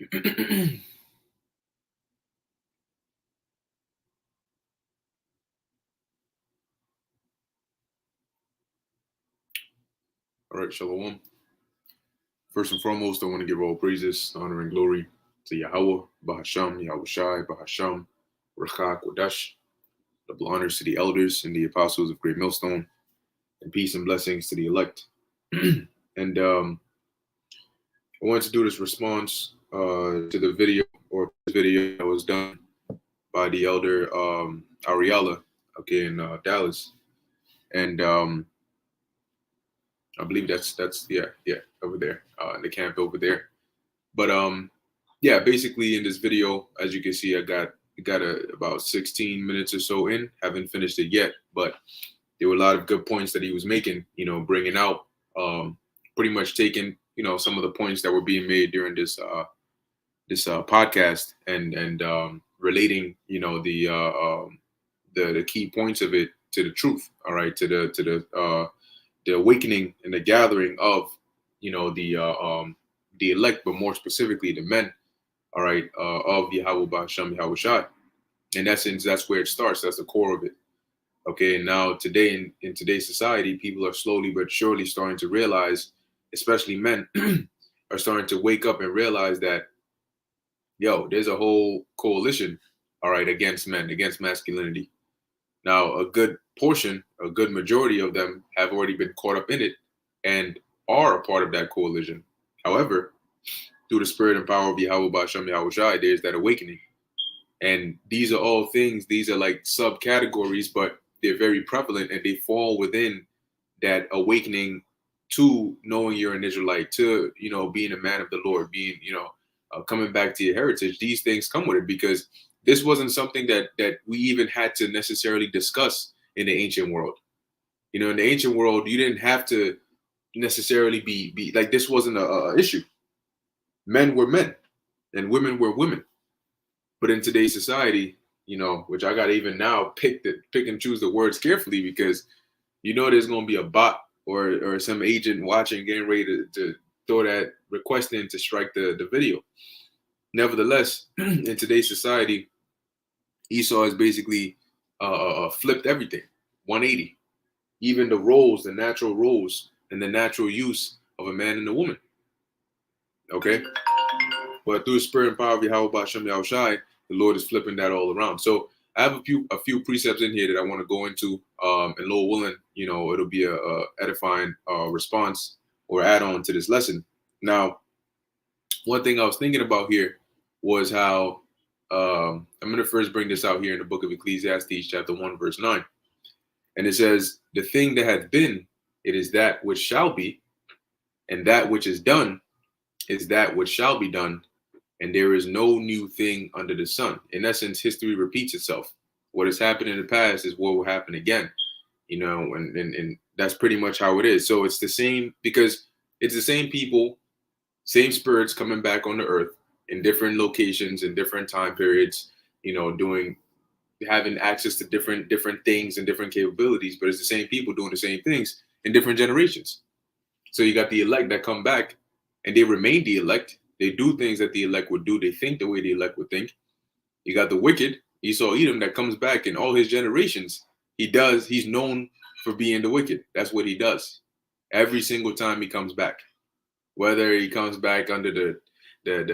All right, Shalom. First and foremost, I want to give all praises, honor, and glory to Yahweh, Bahasham, Yahweh Shai, Bahasham, Rachak, Kodash. Double honors to the elders and the apostles of Great Millstone, and peace and blessings to the elect. And I wanted to do this response to the video or this video that was done by the elder Ariella, okay, in Dallas. And I believe that's yeah over there in the camp over there. But yeah, basically in this video, as you can see, I got about 16 minutes or so in. Haven't finished it yet, but there were a lot of good points that he was making. Bringing out, pretty much taking some of the points that were being made during this podcast and relating the key points of it to the truth. All right, to the awakening and the gathering of the elect, but more specifically the men, all right, of Yahweh Ba'Shem Yahweh Shai. In essence, that's where it starts. That's the core of it. Okay, and now today in today's society, people are slowly but surely starting to realize, especially men, are starting to wake up and realize that, there's a whole coalition, all right, against men, against masculinity. Now, a good portion, a good majority of them have already been caught up in it and are a part of that coalition. However, through the spirit and power of Yahweh Ba'Shem Yahweh Shai, there's that awakening. And these are all things, these are like subcategories, but they're very prevalent and they fall within that awakening to knowing you're an Israelite, to, being a man of the Lord, being, coming back to your heritage. These things come with it because this wasn't something that we even had to necessarily discuss in the ancient world. In the ancient world, you didn't have to necessarily be like, this wasn't a issue. Men were men and women were women. But in today's society, which I got to even now pick and choose the words carefully because there's going to be a bot or some agent watching, getting ready to throw that request in to strike the video. Nevertheless, in today's society, Esau has basically flipped everything 180, even the roles, the natural roles and the natural use of a man and a woman. Okay, but through the spirit and power of Yahweh Ba'Shem Yahweh Shai, the Lord is flipping that all around. So I have a few precepts in here that I want to go into, and Lord willing, it'll be a edifying response or add on to this lesson. Now, one thing I was thinking about here was how I'm going to first bring this out here in the book of Ecclesiastes, chapter 1, verse 9. And it says, the thing that hath been, it is that which shall be, and that which is done is that which shall be done, and there is no new thing under the sun. In essence, history repeats itself. What has happened in the past is what will happen again, and that's pretty much how it is. So it's the same, because it's the same people, same spirits coming back on the earth in different locations in different time periods, having access to different things and different capabilities, but it's the same people doing the same things in different generations. So you got the elect that come back and they remain the elect. They do things that the elect would do. They think the way the elect would think. You got the wicked, Esau Edom, that comes back in all his generations. He's known for being the wicked. That's what he does. Every single time he comes back. Whether he comes back under the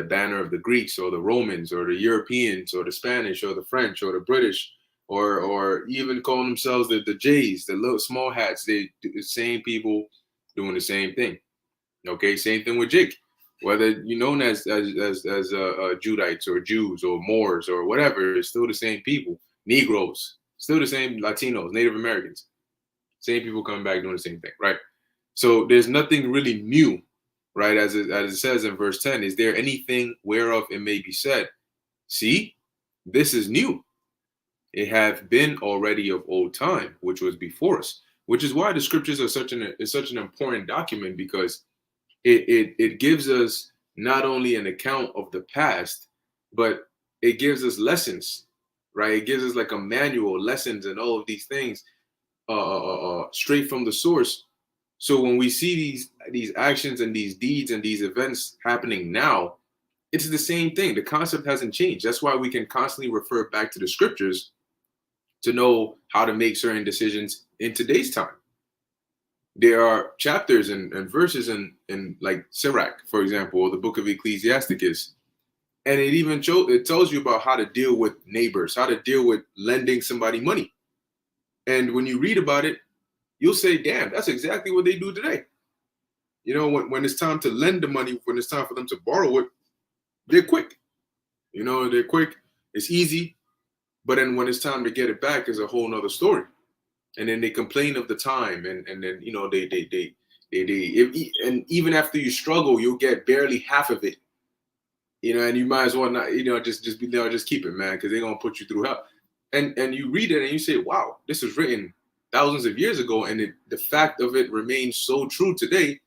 banner of the Greeks or the Romans or the Europeans or the Spanish or the French or the British or even calling themselves the Jays, the little small hats, they the same people doing the same thing. Okay, same thing with Jake. Whether you're known as Judites or Jews or Moors or whatever, it's still the same people. Negroes, still the same. Latinos, Native Americans, same people coming back doing the same thing, right? So there's nothing really new, right? As it says in verse 10, is there anything whereof it may be said, see, this is new. It hath been already of old time, which was before us. Which is why the scriptures are such an important document, because it gives us not only an account of the past, but it gives us lessons, right? It gives us like a manual, lessons, and all of these things straight from the source. So when we see these actions and these deeds and these events happening now, It's the same thing. The concept hasn't changed. That's why we can constantly refer back to the scriptures to know how to make certain decisions in today's time. There are chapters and verses in like Sirach, for example, or the book of Ecclesiasticus, and it tells you about how to deal with neighbors, how to deal with lending somebody money. And when you read about it, you'll say, damn, that's exactly what they do today. You know, when it's time to lend the money, when it's time for them to borrow it, they're quick. You know, they're quick. It's easy. But then when it's time to get it back is a whole nother story. And then they complain of the time, and then you know and even after you struggle, you'll get barely half of it. You know, and you might as well not, you know, just keep it, man, because they're gonna put you through hell. And you read it and you say, wow, this was written thousands of years ago, and the fact of it remains so true today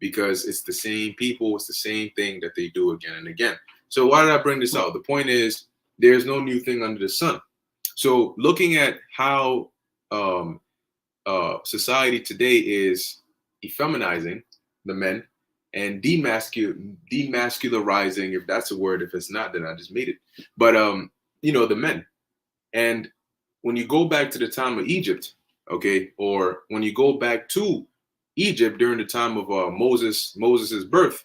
because it's the same people, it's the same thing that they do again and again. So why did I bring this out? The point is, there's no new thing under the sun. So looking at how society today is effeminizing the men and demascularizing, if that's a word. If it's not, then I just made it. But you know, the men. And when you go back to the time of Egypt, okay, or when you go back to Egypt during the time of Moses's birth,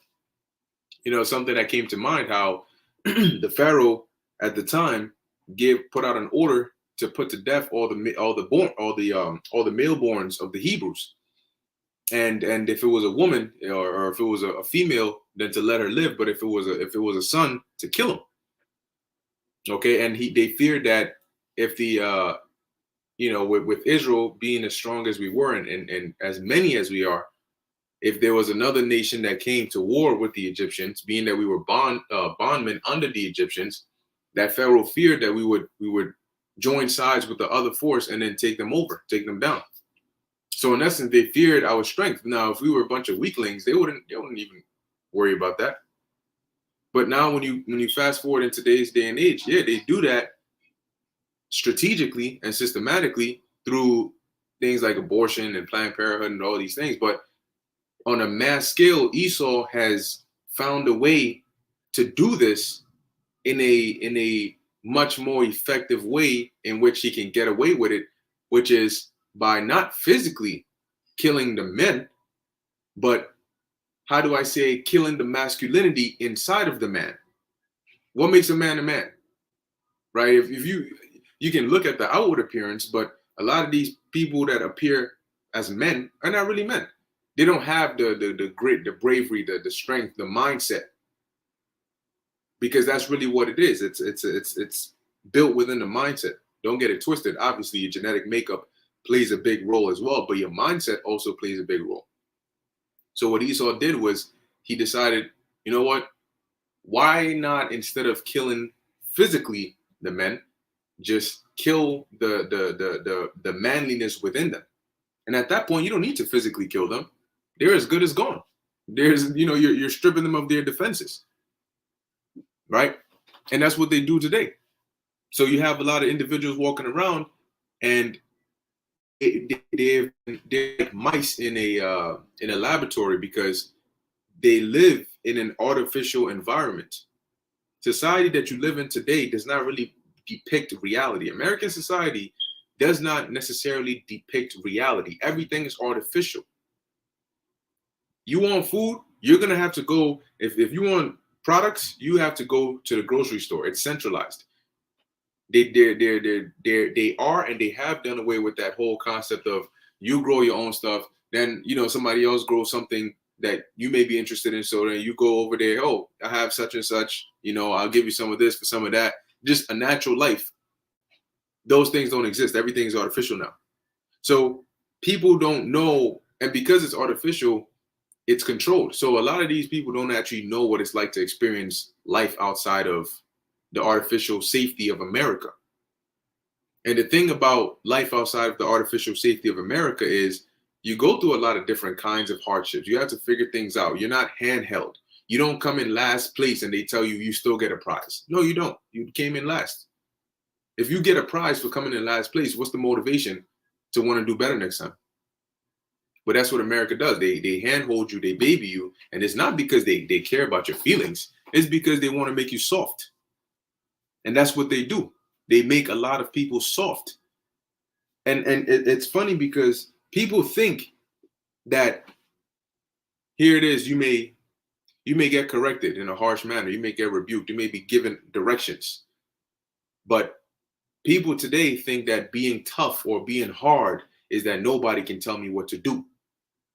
you know, something that came to mind, how the Pharaoh at the time put out an order to put to death all the maleborns of the Hebrews, and if it was a woman or if it was a female, then to let her live, but if it was a son, to kill him. Okay, and they feared that if the you know, with Israel being as strong as we were and as many as we are, if there was another nation that came to war with the Egyptians, being that we were bondmen under the Egyptians, that Pharaoh feared that we would join sides with the other force and then take them down. So in essence, they feared our strength. Now, if we were a bunch of weaklings, they wouldn't even worry about that. But now when you fast forward in today's day and age, yeah, they do that strategically and systematically through things like abortion and Planned Parenthood and all these things. But on a mass scale, Esau has found a way to do this in a much more effective way in which he can get away with it, which is by not physically killing the men, but how do I say, killing the masculinity inside of the man. What makes a man, right? If you can look at the outward appearance, but a lot of these people that appear as men are not really men. They don't have the grit, the bravery, the strength, the mindset, because that's really what it is. It's built within the mindset. Don't get it twisted. Obviously, your genetic makeup plays a big role as well, but your mindset also plays a big role. So what Esau did was he decided, you know what? Why not, instead of killing physically the men, just kill the manliness within them? And at that point, you don't need to physically kill them. They're as good as gone. You're stripping them of their defenses, right? And that's what they do today. So you have a lot of individuals walking around, and they're like mice in a laboratory, because they live in an artificial environment. Society that you live in today does not really depict reality. American society does not necessarily depict reality. Everything is artificial. You want food, you're gonna have to go. If you want products, you have to go to the grocery store. It's centralized. They are, and they have done away with that whole concept of you grow your own stuff. Then somebody else grows something that you may be interested in. So then you go over there. Oh, I have such and such. I'll give you some of this for some of that. Just a natural life. Those things don't exist. Everything's artificial now. So people don't know, and because it's artificial, it's controlled. So a lot of these people don't actually know what it's like to experience life outside of the artificial safety of America. And the thing about life outside of the artificial safety of America is you go through a lot of different kinds of hardships. You have to figure things out. You're not handheld. You don't come in last place and they tell you still get a prize. No, you don't. You came in last. If you get a prize for coming in last place, what's the motivation to want to do better next time? But that's what America does. They handhold you, they baby you, and it's not because they care about your feelings. It's because they want to make you soft. And that's what they do. They make a lot of people soft. And it's funny because people think that here it is, you may get corrected in a harsh manner, you may get rebuked, you may be given directions. But people today think that being tough or being hard is that nobody can tell me what to do.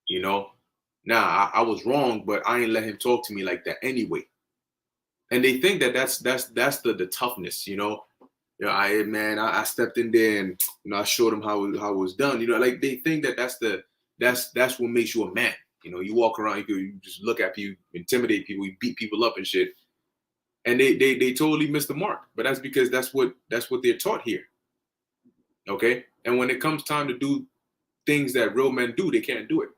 You know, nah, I was wrong, but I ain't let him talk to me like that anyway. And they think that that's the toughness, you know. You know, I stepped in there and I showed them how it was done. You know, like they think that that's what makes you a man. You know, you walk around, you just look at people, intimidate people, you beat people up and shit, and they totally miss the mark. But that's because that's what they're taught here. Okay, and when it comes time to do things that real men do, they can't do it.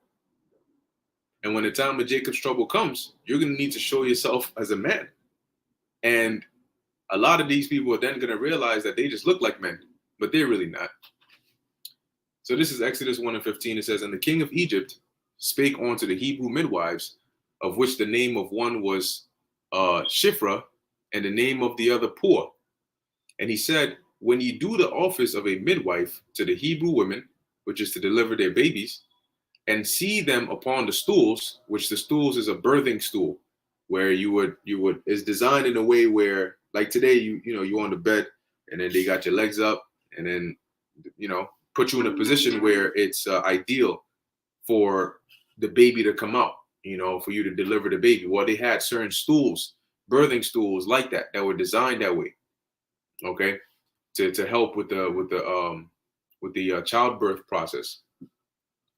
And when the time of Jacob's trouble comes, you're gonna need to show yourself as a man. And a lot of these people are then gonna realize that they just look like men, but they're really not. So this is Exodus 1:15. It says, "And the king of Egypt spake unto the Hebrew midwives, of which the name of one was Shiphrah, and the name of the other Puah. And he said, When ye do the office of a midwife to the Hebrew women, which is to deliver their babies, and see them upon the stools, which the stools is a birthing stool, where you would is designed in a way where, like today, you on the bed, and then they got your legs up, and then put you in a position where it's ideal for the baby to come out, for you to deliver the baby. Well, they had certain stools, birthing stools like that were designed that way, okay, to help with the childbirth process.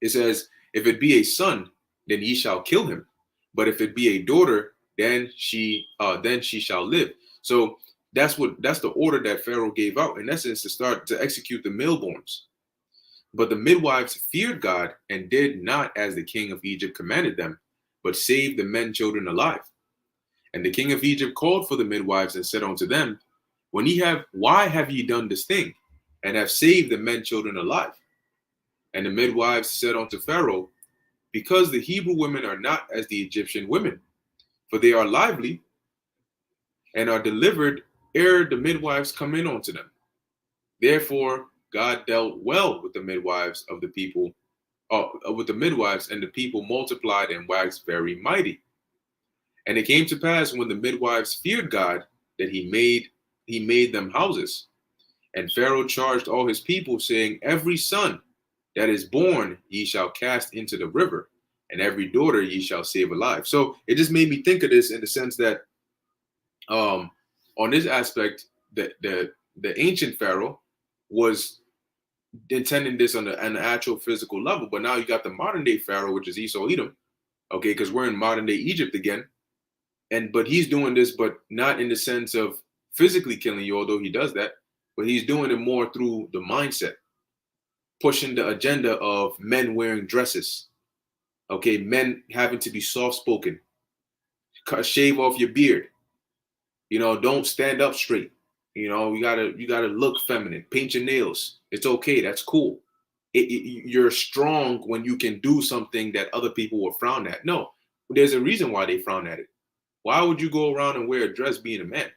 It says, if it be a son, then ye shall kill him. But if it be a daughter, then she shall live. So that's the order that Pharaoh gave out, in essence, to start to execute the maleborns. But the midwives feared God and did not as the king of Egypt commanded them, but saved the men children alive. And the king of Egypt called for the midwives and said unto them, why have ye done this thing, and have saved the men children alive? And the midwives said unto Pharaoh, because the Hebrew women are not as the Egyptian women, for they are lively and are delivered ere the midwives come in unto them. Therefore God dealt well with the midwives of the people, with the midwives, and the people multiplied and waxed very mighty. And it came to pass, when the midwives feared God, that he made them houses. And Pharaoh charged all his people, saying, every son that is born ye shall cast into the river, and every daughter ye shall save alive. So it just made me think of this in the sense that on this aspect, the ancient Pharaoh was intending this on an actual physical level, but now you got the modern day Pharaoh, which is Esau Edom, okay, because we're in modern day Egypt again, but he's doing this, but not in the sense of physically killing you, although he does that, but he's doing it more through the mindset, pushing the agenda of men wearing dresses, okay, men having to be soft-spoken, shave off your beard, don't stand up straight, you gotta look feminine, paint your nails, it's okay, that's cool. You're strong when you can do something that other people will frown at. No, there's a reason why they frown at it. Why would you go around and wear a dress being a man?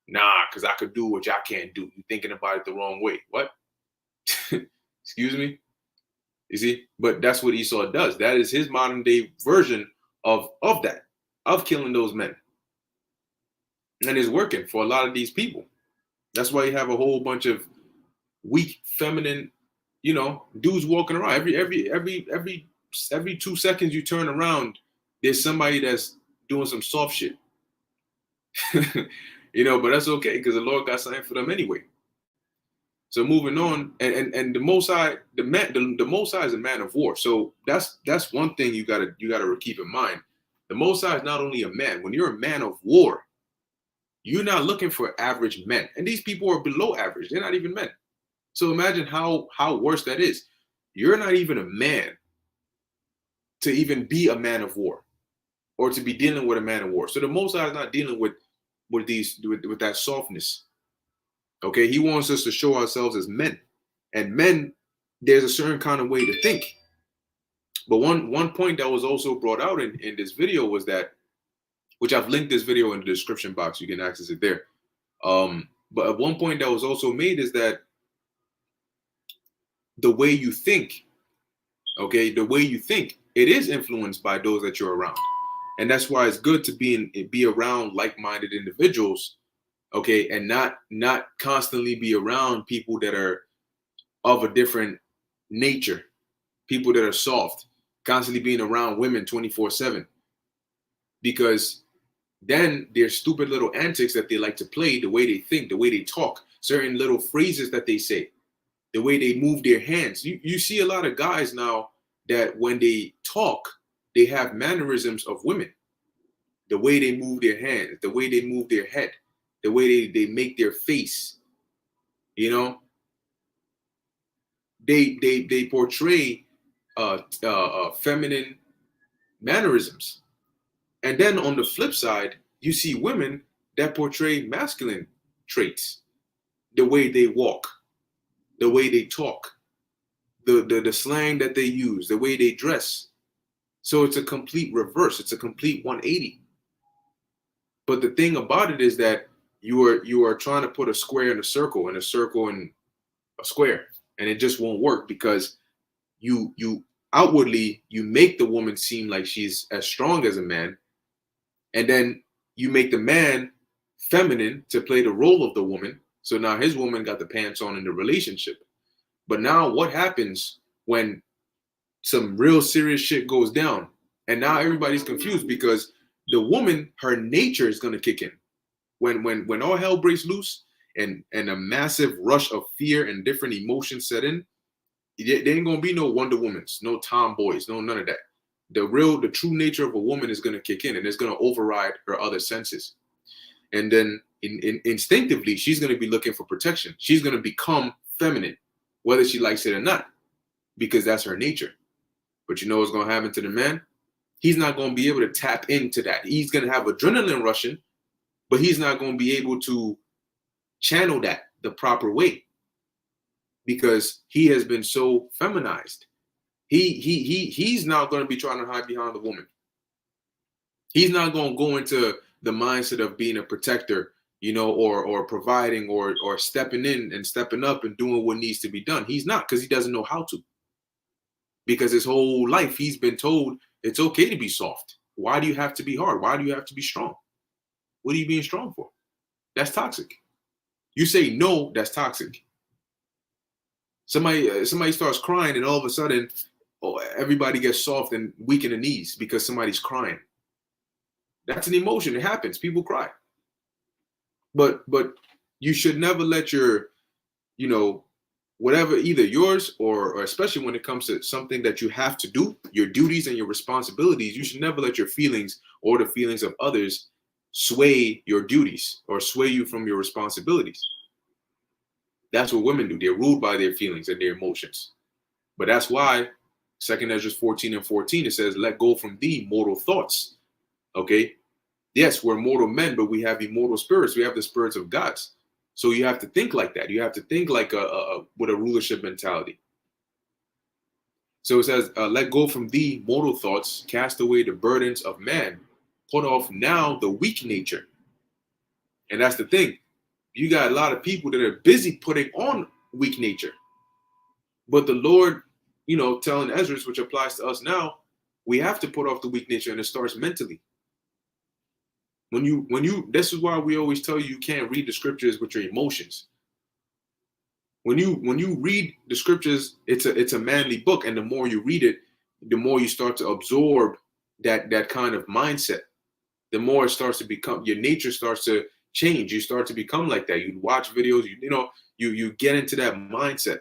Nah, because I could do what y'all can't do. You're thinking about it the wrong way. What? Excuse me? You see? But that's what Esau does. That is his modern day version of that, of killing those men. And it's working for a lot of these people. That's why you have a whole bunch of weak, feminine, dudes walking around. Every 2 seconds you turn around, there's somebody that's doing some soft shit. But that's okay, because the Lord got something for them anyway. So moving on, and the Most High, the Most High is a man of war. So that's one thing you gotta keep in mind. The Most High is not only a man. When you're a man of war, you're not looking for average men, and these people are below average. They're not even men. So imagine how worse that is. You're not even a man to even be a man of war, or to be dealing with a man of war. So the Most High is not dealing with that softness. Okay, he wants us to show ourselves as men, and men, there's a certain kind of way to think. But one point that was also brought out in this video was that which I've linked this video in the description box. You can access it there. But at one point that was also made is that the way you think, okay, the way you think, it is influenced by those that you're around. And that's why it's good to be around like-minded individuals, okay, and not constantly be around people that are of a different nature, people that are soft, constantly being around women 24/7. Because then their stupid little antics that they like to play, the way they think, the way they talk, certain little phrases that they say, the way they move their hands. You see a lot of guys now that when they talk, they have mannerisms of women. The way they move their hands, the way they move their head, the way they make their face, you know, they portray feminine mannerisms. And then on the flip side, you see women that portray masculine traits, the way they walk, the way they talk, the slang that they use, the way they dress. So it's a complete reverse. It's a complete 180. But the thing about it is that you are trying to put a square in a circle, and a circle in a square, and it just won't work because you outwardly you make the woman seem like she's as strong as a man, and then you make the man feminine to play the role of the woman. So now his woman got the pants on in the relationship. But now what happens when some real serious shit goes down? And now everybody's confused because the woman, her nature is going to kick in. When all hell breaks loose and a massive rush of fear and different emotions set in, there ain't going to be no Wonder Womans, no tomboys, no none of that. The true nature of a woman is going to kick in, and it's going to override her other senses. And then instinctively, she's going to be looking for protection. She's going to become feminine, whether she likes it or not, because that's her nature. But you know what's going to happen to the man? He's not going to be able to tap into that. He's going to have adrenaline rushing, but he's not going to be able to channel that the proper way because he has been so feminized. He's not going to be trying to hide behind the woman. He's not going to go into the mindset of being a protector, you know, or providing or stepping in and stepping up and doing what needs to be done. He's not, because he doesn't know how to. Because his whole life he's been told it's okay to be soft. Why do you have to be hard? Why do you have to be strong? What are you being strong for? That's toxic. You say no, that's toxic. Somebody starts crying and all of a sudden, everybody gets soft and weak in the knees because somebody's crying. That's an emotion. It happens. People cry. But you should never let your, you know, whatever, either yours or especially when it comes to something that you have to do, your duties and your responsibilities, you should never let your feelings or the feelings of others sway your duties or sway you from your responsibilities. That's what women do. They're ruled by their feelings and their emotions. But that's why 2 Ezra 14:14, it says, let go from thee mortal thoughts. Okay. Yes, we're mortal men, but we have immortal spirits. We have the spirits of gods. So you have to think like that. You have to think like with a rulership mentality. So it says, let go from thee mortal thoughts, cast away the burdens of man, put off now the weak nature. And that's the thing. You got a lot of people that are busy putting on weak nature. But the Lord, you know, telling Ezra, which applies to us now, we have to put off the weak nature, and it starts mentally. When you, this is why we always tell you can't read the scriptures with your emotions. When you read the scriptures, it's a manly book, and the more you read it, the more you start to absorb that kind of mindset. The more it starts to become, your nature starts to change. You start to become like that. You watch videos, you get into that mindset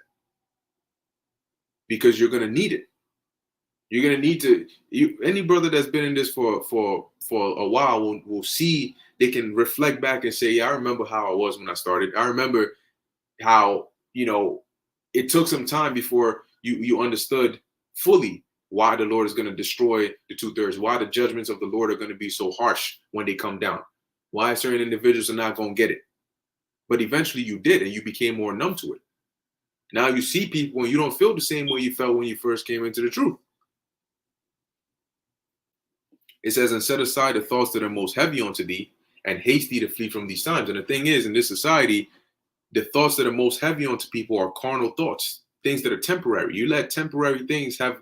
because you're gonna need it. You're gonna need to. Any brother that's been in this for a while will see. They can reflect back and say, "Yeah, I remember how I was when I started. I remember how it took some time before you understood fully why the Lord is going to destroy the 2/3. Why the judgments of the Lord are going to be so harsh when they come down. Why certain individuals are not going to get it. But eventually you did, and you became more numb to it. Now you see people and you don't feel the same way you felt when you first came into the truth. It says, and set aside the thoughts that are most heavy unto thee, and haste thee to flee from these times. And the thing is, in this society, the thoughts that are most heavy onto people are carnal thoughts, things that are temporary. You let temporary things have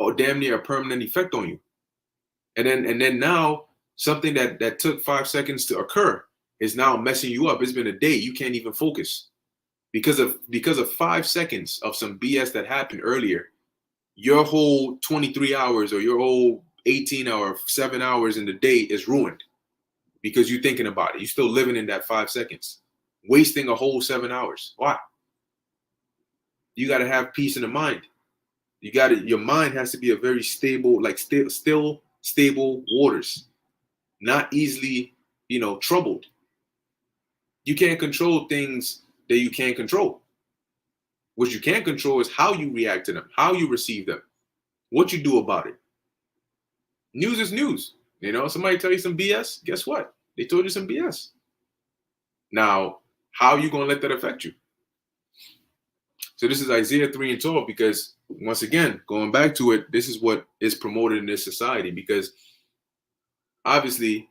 a damn near a permanent effect on you. And then now something that took 5 seconds to occur is now messing you up. It's been a day. You can't even focus because of 5 seconds of some BS that happened earlier. Your whole 23 hours or your whole 18 hour, 7 hours in the day is ruined because you're thinking about it. You're still living in that 5 seconds, wasting a whole 7 hours. Why? You got to have peace in the mind. Your mind has to be a very stable, like still stable waters, not easily, troubled. You can't control things that you can't control. What you can control is how you react to them, how you receive them, what you do about it. News is news. Somebody tell you some BS, guess what? They told you some BS. Now, how are you going to let that affect you? So this is Isaiah 3 and 12, because once again, going back to it, this is what is promoted in this society, because obviously,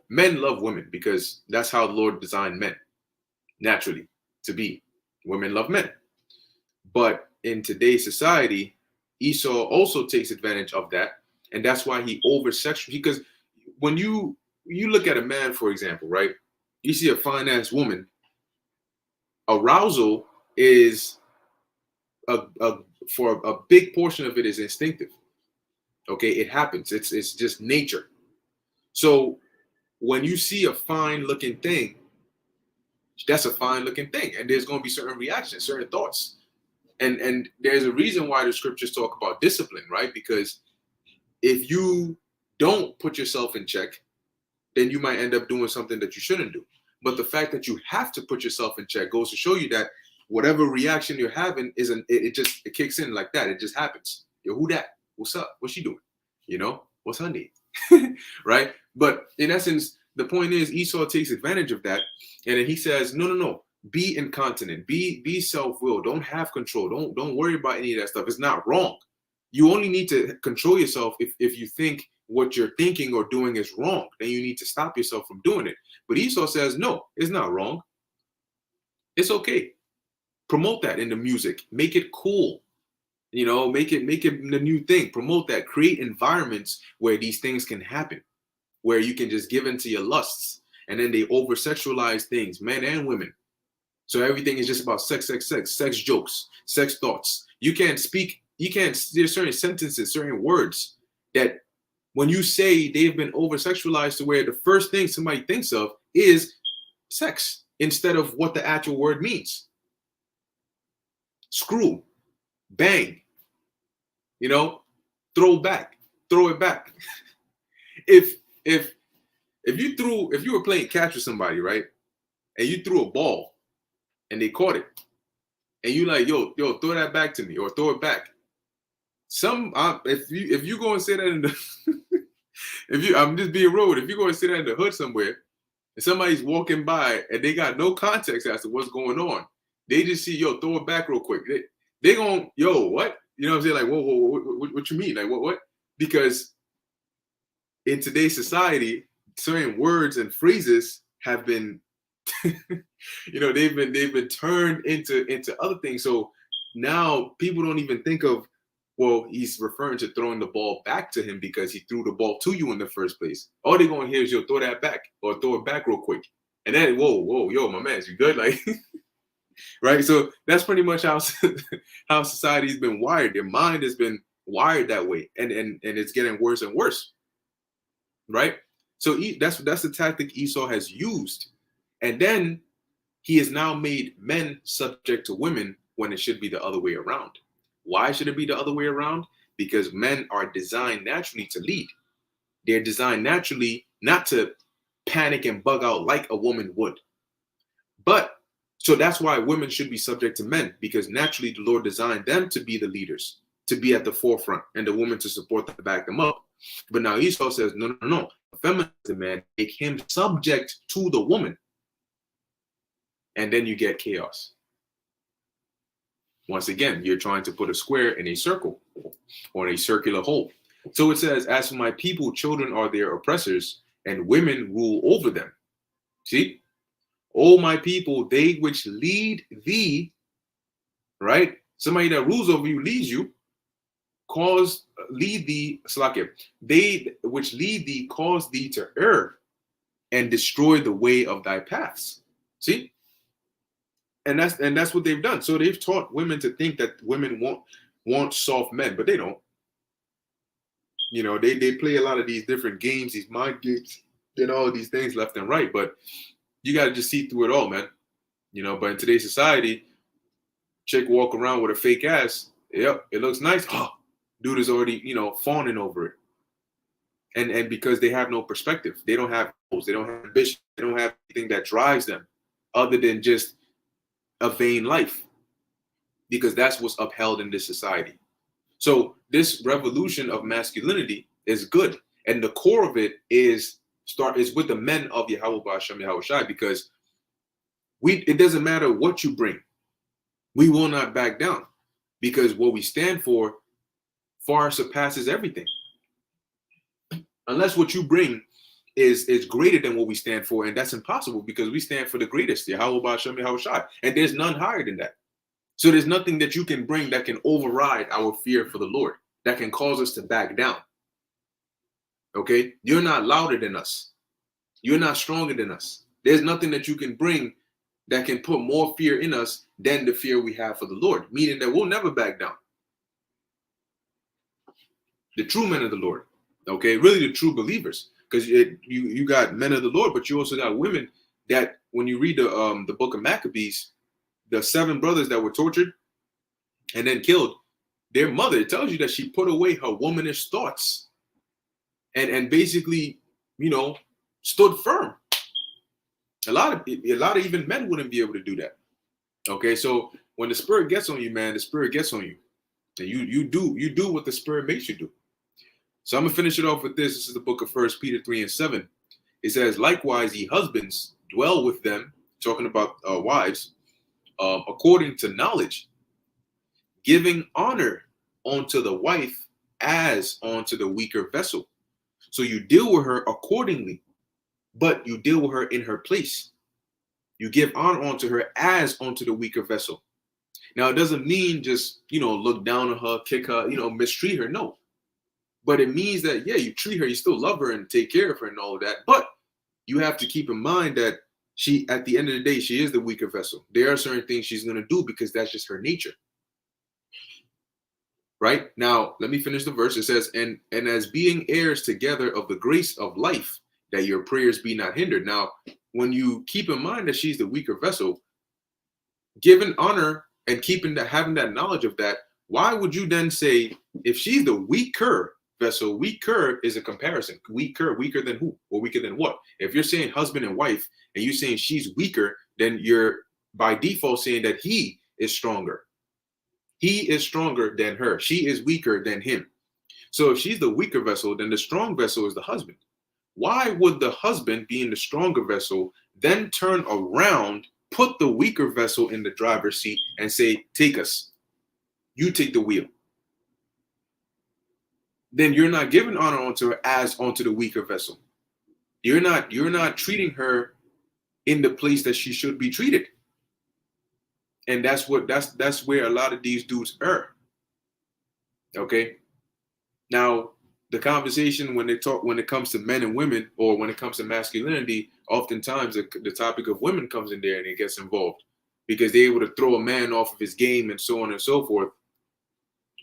men love women because that's how the Lord designed men naturally to be. Women love men. But in today's society, Esau also takes advantage of that. And that's why he over-sexualizes. Because when you look at a man, for example, right? You see a fine-ass woman, arousal is for a big portion of it is instinctive. Okay, it happens. It's just nature. So when you see a fine-looking thing, that's a fine-looking thing, and there's going to be certain reactions, certain thoughts, and there's a reason why the scriptures talk about discipline, right? Because if you don't put yourself in check, then you might end up doing something that you shouldn't do. But the fact that you have to put yourself in check goes to show you that whatever reaction you're having it kicks in like that. It just happens. Yo, who that? What's up? What's she doing? What's her name? Right? But in essence, the point is Esau takes advantage of that, and then he says, no. Be incontinent. Be self-willed. Don't have control. Don't worry about any of that stuff. It's not wrong. You only need to control yourself if you think what you're thinking or doing is wrong. Then you need to stop yourself from doing it. But Esau says, no, it's not wrong. It's okay. Promote that in the music. Make it cool. Make it the new thing. Promote that. Create environments where these things can happen, where you can just give into your lusts. And then they over-sexualize things, men and women. So everything is just about sex jokes, sex thoughts. There's certain sentences, certain words that when you say they've been over-sexualized to where the first thing somebody thinks of is sex instead of what the actual word means. Screw, bang, throw it back. If you were playing catch with somebody, right, and you threw a ball and they caught it, and you like, yo, throw that back to me, or throw it back. If you go and say that in the I'm just being rude, if you go and say that in the hood somewhere, and somebody's walking by and they got no context as to what's going on, they just see, yo, throw it back real quick. They gon', yo, what? You know what I'm saying? Like, whoa, what you mean? Like, what? Because in today's society, certain words and phrases have been they've been turned into other things. So now people don't even think of, well, he's referring to throwing the ball back to him because he threw the ball to you in the first place. All they're going to hear is, yo, throw that back, or throw it back real quick. And then, whoa, yo, my man, you good? Like, right? So that's pretty much how society's been wired. Their mind has been wired that way, and it's getting worse and worse, right? So that's the tactic Esau has used. And then he has now made men subject to women when it should be the other way around. Why should it be the other way around? Because men are designed naturally to lead. They're designed naturally not to panic and bug out like a woman would. But so that's why women should be subject to men, because naturally the Lord designed them to be the leaders, to be at the forefront, and the woman to support them, to back them up. But now Esau says, no. Feminize the man, make him subject to the woman. And then you get chaos. Once again, you're trying to put a square in a circle or in a circular hole. So it says, as for my people, children are their oppressors, and women rule over them. See? O my people, they which lead thee, right? Somebody that rules over you, leads you, lead thee, Slakia. They which lead thee cause thee to err and destroy the way of thy paths. See? And that's what they've done. So they've taught women to think that women want soft men, but they don't. You know, they play a lot of these different games, these mind games, and all of these things left and right. But you got to just see through it all, man. You know, but in today's society, chick walk around with a fake ass. Yep, it looks nice. Oh, dude is already, you know, fawning over it. And because they have no perspective, they don't have goals, they don't have ambition, they don't have anything that drives them other than just a vain life. Because that's what's upheld in this society. So this revolution of masculinity is good. And the core of it is with the men of Yahweh Ba'ashem Yahweh Shai, because it doesn't matter what you bring. We will not back down, because what we stand for far surpasses everything. Unless what you bring is greater than what we stand for, and that's impossible, because we stand for the greatest, Yahweh Ba'ashem Yahweh Shai, and there's none higher than that. So there's nothing that you can bring that can override our fear for the Lord, that can cause us to back down. Okay? You're not louder than us. You're not stronger than us. There's nothing that you can bring that can put more fear in us than the fear we have for the Lord, meaning that we'll never back down. The true men of the Lord, okay? Really the true believers, because you got men of the Lord, but you also got women that, when you read the book of Maccabees, the 7 brothers that were tortured and then killed, their mother, it tells you that she put away her womanish thoughts and basically, you know, stood firm. A lot of even men wouldn't be able to do that. Okay, so when the Spirit gets on you, man, the Spirit gets on you. And you do what the Spirit makes you do. So I'm gonna finish it off with this. This is the book of 1 Peter 3:7. It says, likewise, ye husbands, dwell with them, talking about wives, according to knowledge, giving honor unto the wife as unto the weaker vessel. So you deal with her accordingly, but you deal with her in her place. You give honor unto her as unto the weaker vessel. Now, it doesn't mean just, you know, look down on her, kick her, you know, mistreat her. No. But it means that, yeah, you treat her, you still love her and take care of her and all of that. But you have to keep in mind that she, at the end of the day, she is the weaker vessel. There are certain things she's going to do because that's just her nature. Right? Now, let me finish the verse. It says, and as being heirs together of the grace of life, that your prayers be not hindered. Now, when you keep in mind that she's the weaker vessel, given honor and having that knowledge of that, why would you then say, if she's the weaker vessel, weaker is a comparison. Weaker than who? Or weaker than what? If you're saying husband and wife, and you're saying she's weaker, then you're by default saying that he is stronger. He is stronger than her. She is weaker than him. So if she's the weaker vessel, then the strong vessel is the husband. Why would the husband, being the stronger vessel, then turn around, put the weaker vessel in the driver's seat and say, take us, you take the wheel? Then you're not giving honor unto her as unto the weaker vessel. You're not treating her in the place that she should be treated. And that's where a lot of these dudes err. Okay. Now, the conversation when it comes to men and women, or when it comes to masculinity, oftentimes the topic of women comes in there and it gets involved, because they're able to throw a man off of his game and so on and so forth.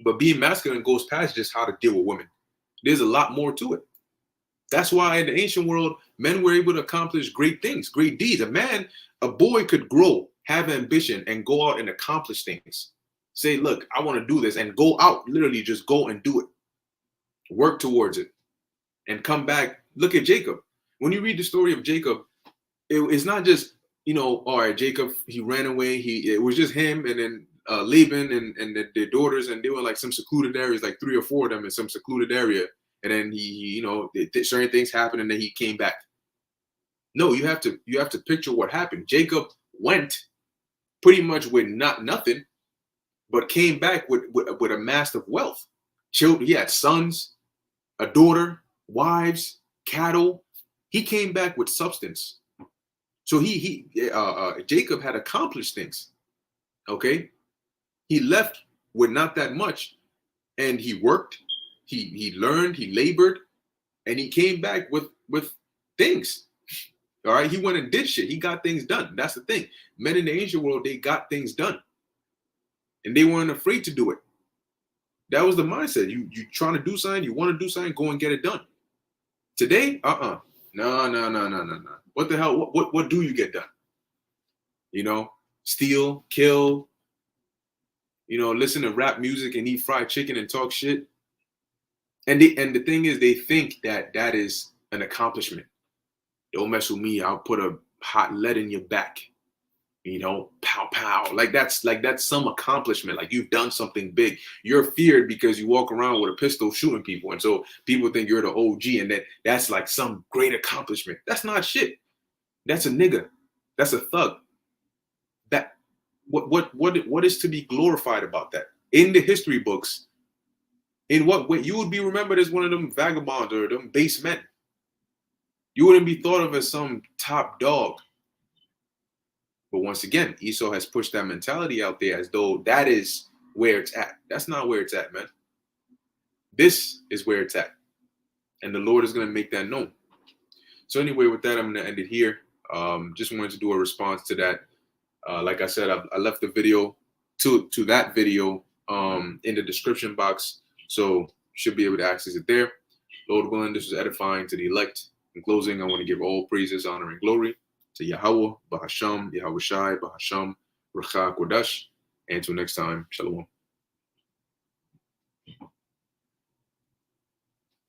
But being masculine goes past just how to deal with women. There's a lot more to it. That's why in the ancient world, men were able to accomplish great things, great deeds. A boy could grow, have ambition, and go out and accomplish things. Say, look, I want to do this, and go out, literally just go and do it. Work towards it and come back. Look at Jacob. When you read the story of Jacob, it's not just, you know, all right, Jacob, he ran away. It was just him and then Laban and their daughters, and they were like some secluded areas, like 3 or 4 of them in some secluded area. And then he you know, certain things happened, and then he came back. No, you have to picture what happened. Jacob went pretty much with nothing, but came back with a mass of wealth. Children, he had sons. a daughter, wives, cattle. He came back with substance. So Jacob had accomplished things. Okay, he left with not that much, and he worked, he learned, he labored, and he came back with things. All right, he went and did shit. He got things done. That's the thing. Men in the ancient world, they got things done, and they weren't afraid to do it. That was the mindset. You trying to do something, you want to do something, go and get it done. Today, no. What the hell? What do you get done? You know, steal, kill. You know, listen to rap music and eat fried chicken and talk shit. And the thing is, they think that is an accomplishment. Don't mess with me. I'll put a hot lead in your back. You know, pow pow. Like that's some accomplishment. Like you've done something big. You're feared because you walk around with a pistol shooting people, and so people think you're the OG, and that's like some great accomplishment. That's not shit. That's a nigga. That's a thug. That what is to be glorified about that? In the history books, in what way you would be remembered as one of them vagabonds or them base men. You wouldn't be thought of as some top dog. But once again, Esau has pushed that mentality out there as though that is where it's at. That's not where it's at, man. This is where it's at. And the Lord is going to make that known. So anyway, with that, I'm going to end it here. Just wanted to do a response to that. Like I said, I left the video to that video in the description box. So you should be able to access it there. Lord willing, this was edifying to the elect. In closing, I want to give all praises, honor, and glory to Yahweh, Bahasham, Yahweh Shai, Bahasham, Racha Kodash. And until next time, Shalom.